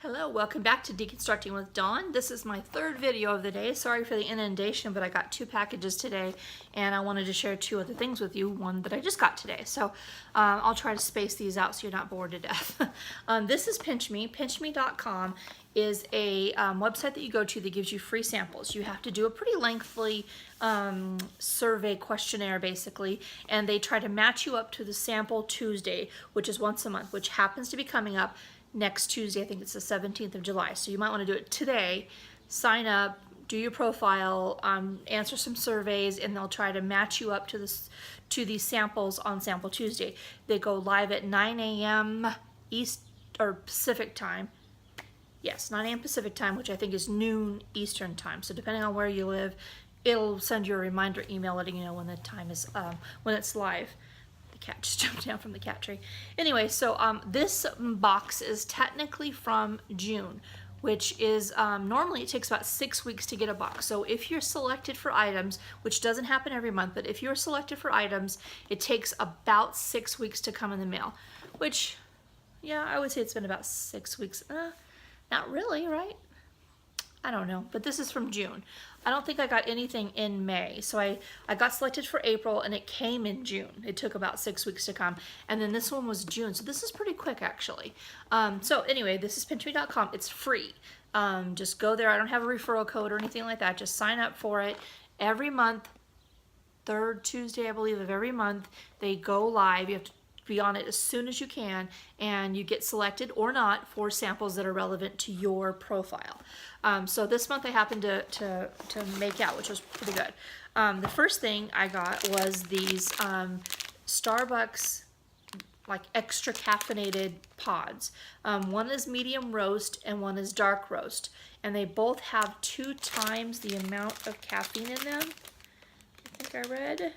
Hello, welcome back to Deconstructing with Dawn. This is my third video of the day. Sorry for the inundation, but I got 2 packages today and I wanted to share 2 other things with you, one that I just got today. So I'll try to space these out so you're not bored to death. This is PinchMe. PinchMe.com is a website that you go to that gives you free samples. You have to do a pretty lengthy survey questionnaire basically, and they try to match you up to the Sample Tuesday, which is once a month, which happens to be coming up next Tuesday. I think it's the 17th of July. So you might want to do it today. Sign up, do your profile, answer some surveys, and they'll try to match you up to these samples on Sample Tuesday. They go live at 9 a.m. East or Pacific time. Yes, 9 a.m. Pacific time, which I think is noon Eastern time. So depending on where you live, it'll send you a reminder email letting you know when the time is when it's live. The cat just jumped down from the cat tree. Anyway, so this box is technically from June, which is normally it takes about 6 weeks to get a box. So if you're selected for items, which doesn't happen every month, but if you're selected for items, it takes about 6 weeks to come in the mail, which, yeah, I would say it's been about 6 weeks. Not really, right? I don't know, but this is from June. I don't think I got anything in May. So I got selected for April and it came in June. It took about 6 weeks to come. And then this one was June. So this is pretty quick actually. So anyway, this is PinchMe.com. It's free. Just go there. I don't have a referral code or anything like that. Just sign up for it. Every month, third Tuesday, I believe, of every month, they go live. You have to be on it as soon as you can, and you get selected or not for samples that are relevant to your profile. So this month I happened to make out, which was pretty good. The first thing I got was these Starbucks like extra caffeinated pods. One is medium roast and one is dark roast, and they both have 2 times the amount of caffeine in them. I think I read.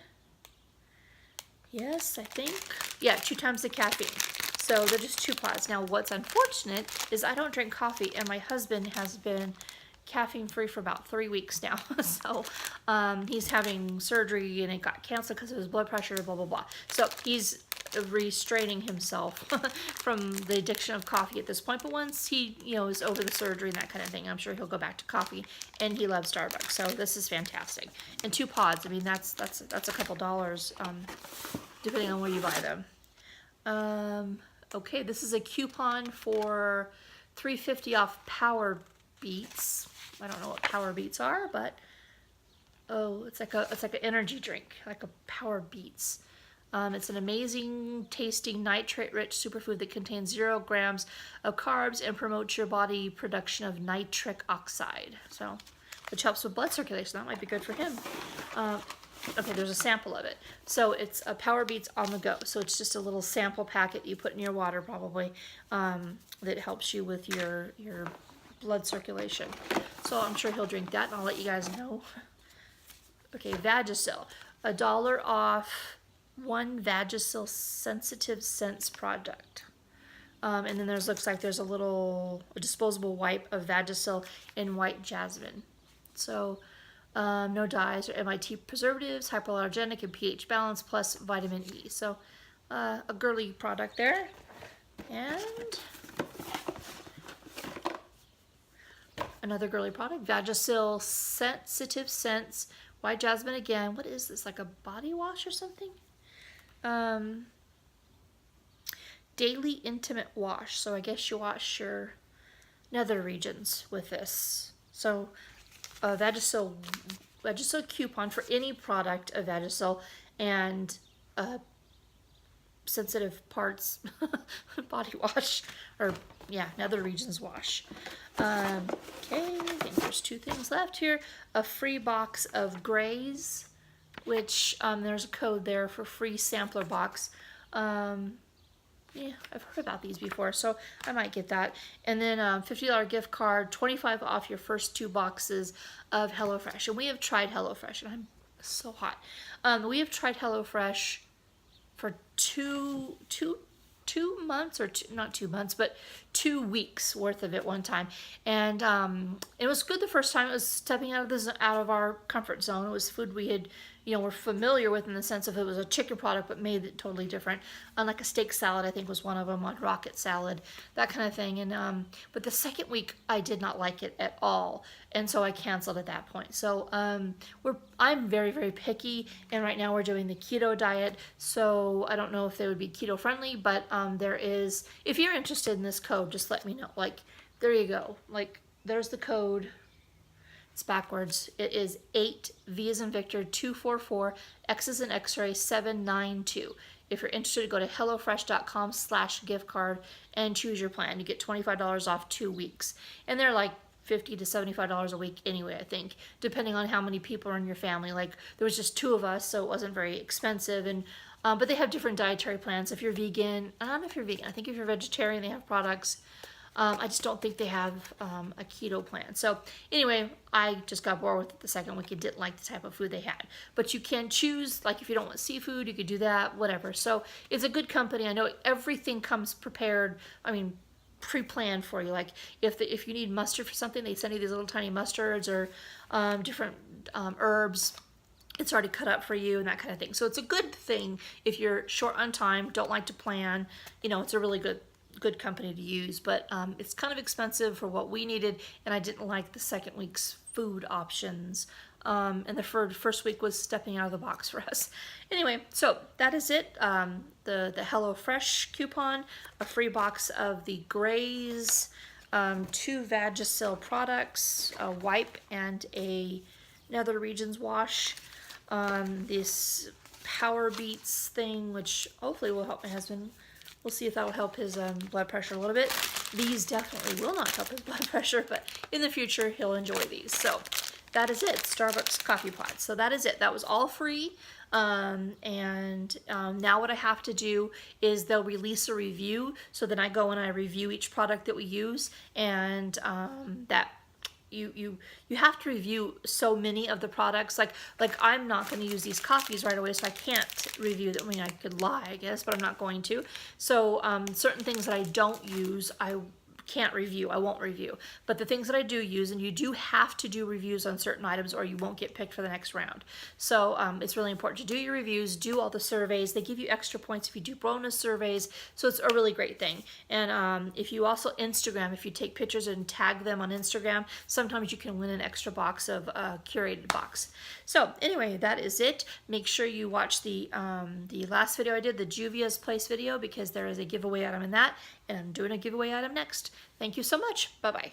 Yes, I think. Yeah, 2 times the caffeine. So they're just 2 pods. Now, what's unfortunate is I don't drink coffee, and my husband has been caffeine-free for about 3 weeks now. So he's having surgery, and it got canceled because of his blood pressure, blah, blah, blah. So he's restraining himself from the addiction of coffee at this point. But once he, is over the surgery and that kind of thing, I'm sure he'll go back to coffee. And he loves Starbucks, so this is fantastic. And 2 pods, I mean, that's a couple dollars, depending on where you buy them. Okay, this is a coupon for $3.50 off Power Beets. I don't know what Power Beets are, but it's like an energy drink, like a Power Beets. It's an amazing tasting nitrate-rich superfood that contains 0 grams of carbs and promotes your body production of nitric oxide, so which helps with blood circulation. That might be good for him. Okay, there's a sample of it. So it's a Power Beets on the go. So it's just a little sample packet you put in your water probably that helps you with your blood circulation. So I'm sure he'll drink that, and I'll let you guys know. Okay, Vagisil, $1 off 1 Vagisil sensitive scents product. And then looks like there's a disposable wipe of Vagisil in white jasmine. So no dyes or MIT preservatives, hypoallergenic and pH balance, plus vitamin E. So a girly product there. And another girly product, Vagisil sensitive scents, white jasmine again. What is this, like a body wash or something? Daily intimate wash. So I guess you wash your nether regions with this. So Vagisil coupon for any product of Vagisil and sensitive parts body wash, or yeah, nether regions wash. Okay, I think there's 2 things left here. A free box of Grays, which there's a code there for free sampler box. Yeah, I've heard about these before, so I might get that. And then $50 gift card, 25 off your first 2 boxes of HelloFresh. And we have tried HelloFresh, and I'm so hot. We have tried HelloFresh for two months, or not 2 months, but 2 weeks worth of it one time. And it was good the first time. It was stepping out of our comfort zone. It was food we had, we're familiar with in the sense of it was a chicken product but made it totally different. Like a steak salad, I think was one of them, on rocket salad, that kind of thing. And but the second week I did not like it at all, and so I canceled at that point. So I'm very, very picky, and right now we're doing the keto diet, so I don't know if they would be keto friendly, but there is, if you're interested in this code, just let me know. Like, there you go. Like, there's the code. It's backwards. It is 8 V as in Victor 244 X as in X-ray 792. If you're interested, go to hellofresh.com/gift card and choose your plan. You get $25 off 2 weeks, and they're like $50 to $75 a week anyway, I think, depending on how many people are in your family. Like, there was just 2 of us, so it wasn't very expensive. And but they have different dietary plans. If you're vegan, I don't know if you're vegan. I think if you're vegetarian, they have products. I just don't think they have a keto plan. So anyway, I just got bored with it the second week and didn't like the type of food they had. But you can choose, like if you don't want seafood, you could do that, whatever. So it's a good company. I know everything comes prepared, I mean, pre-planned for you. Like if you need mustard for something, they send you these little tiny mustards or different herbs. It's already cut up for you and that kind of thing. So it's a good thing if you're short on time, don't like to plan. It's a really good company to use, but it's kind of expensive for what we needed, and I didn't like the second week's food options, and the first week was stepping out of the box for us. Anyway, so that is it. The HelloFresh coupon, a free box of the Graze 2 Vagisil products, a wipe and a nether regions wash, this Power Beets thing, which hopefully will help my husband. We'll see if that will help his blood pressure a little bit. These definitely will not help his blood pressure, but in the future, he'll enjoy these. So that is it, Starbucks coffee pods. So that is it. That was all free. Now what I have to do is they'll release a review. So then I go and I review each product that we use, and that you have to review so many of the products. Like I'm not going to use these coffees right away, so I can't review them. I mean, I could lie, I guess, but I'm not going to. So certain things that I don't use, I can't review, I won't review. But the things that I do use, and you do have to do reviews on certain items or you won't get picked for the next round. So it's really important to do your reviews, do all the surveys. They give you extra points if you do bonus surveys. So it's a really great thing. And if you also Instagram, if you take pictures and tag them on Instagram, sometimes you can win an extra box of a curated box. So anyway, that is it. Make sure you watch the last video I did, the Juvia's Place video, because there is a giveaway item in that, and I'm doing a giveaway item next. Thank you so much. Bye-bye.